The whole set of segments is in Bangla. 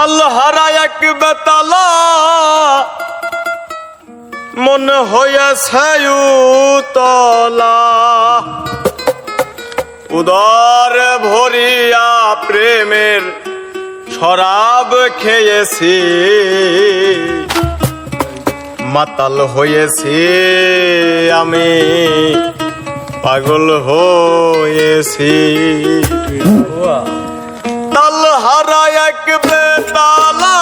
তালহারা এক বেতালা মন হয়েছে উতলা উদর ভরিয়া প্রেমের শরাব খেয়েছি মাতাল হয়েছি আমি পাগল হয়েছি তালহারা এক বেতালা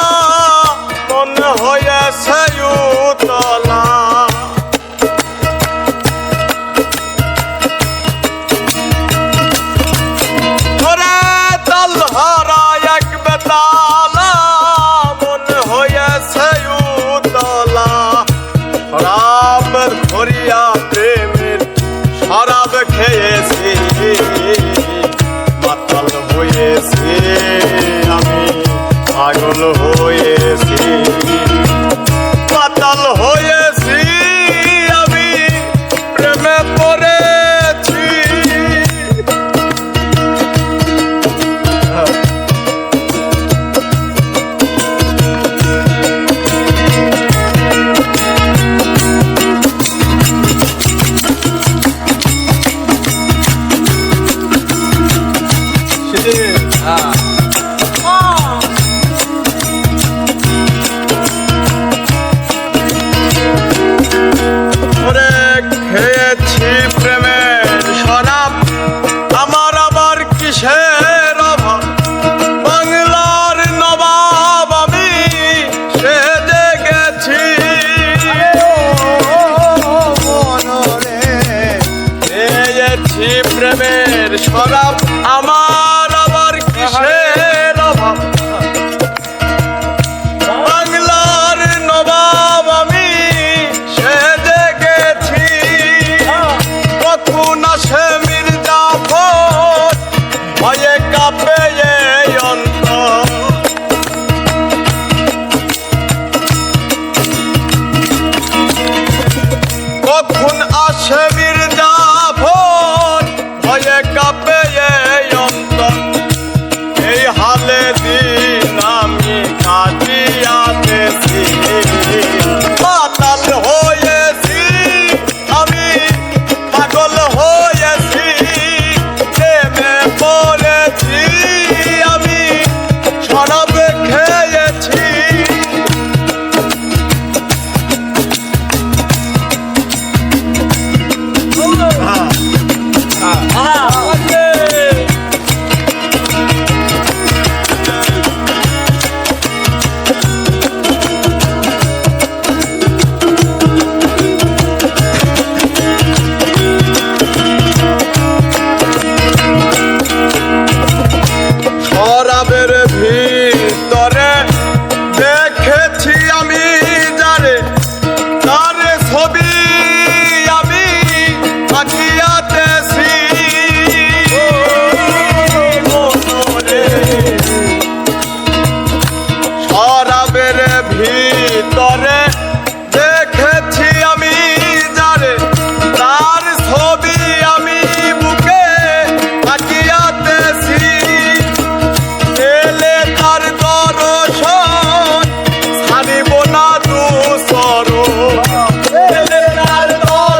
মন হয়েছে উতলা ওরে তালহারা এক বেতালা মন হয়েছে উতলা শরাব ভরিয়া প্রেমের শরাব খেয়েছি মাতাল হয়েছি আমি পাগল হয়েছি মাতাল হয়েছি আমি প্রেমে পড়েছি খেয়েছি প্রেমের শরাব আমার আবার কিসের অভাব বাংলার নবাব আমি সেজে গেছি খেয়েছি প্রেমের শরাব আমার আবার কিসের অভাব বাংলার নবাব আমি সেজে গেছি কখন আসে মির্জাফর ভয়ে কাঁপে এই অন্তর কখন আসে মির্জাফর ভয়ে কাঁপে এই অন্তর এই হালে দিন আমি কাটিয়াতেছি মাতাল হয়েছি আমি পাগল হয়েছি প্রেমে পড়েছি আমি শরাব খেয়েছি শরাবের ভিতরে দেখেছি আমি যারে তার ছবি আমি আঁকিয়াতেছি শরাবের ভিতরে দেখেছি আমি যারে তার ছবি আমি বুকে আঁকিয়াতেছি এলে তার দর্শন ছাড়িব না দুসরণ এলে তার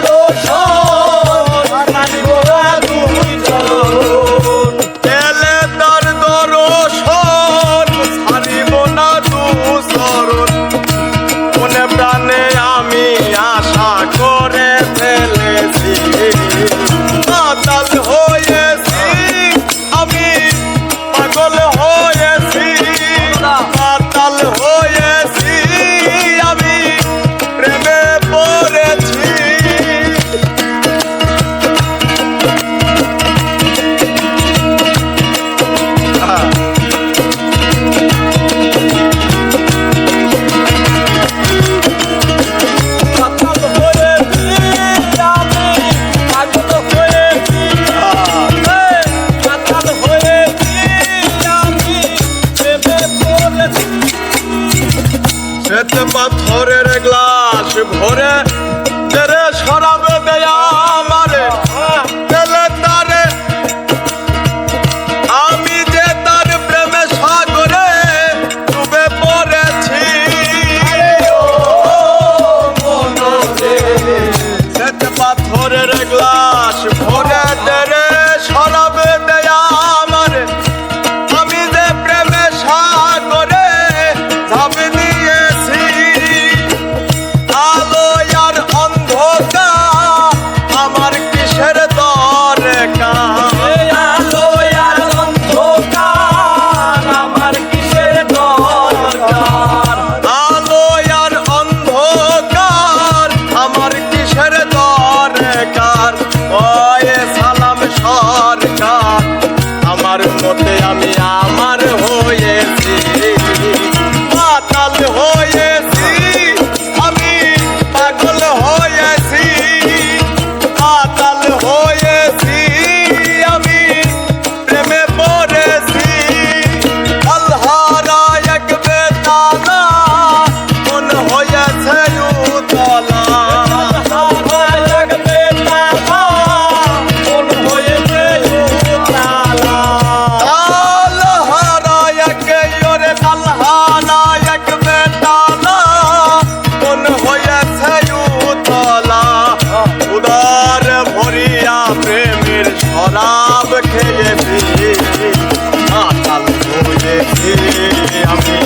দর্শন ছাড়িব না দুসরণ এলে তার দর্শন ছাড়িব না দুসরণ মনে প্রাণে আমি আশা করে ফেলেছি মাতাল হয়েছি আমি পাগল হয়েছি মাতাল হয়েছি আমি প্রেমে পড়েছি মাতাল হয়েছি আমি পাগল হয়েছি মাতাল হয়েছি আমি প্রেমে পড়েছি শ্বেত পাথরের গ্লাস ভরে তেরে শরাব দেয়া আমারে তেলে তারে আমি যে তার প্রেমে সাগরে ডুবে শরাব খেয়েছি মাতাল হয়েছি আমি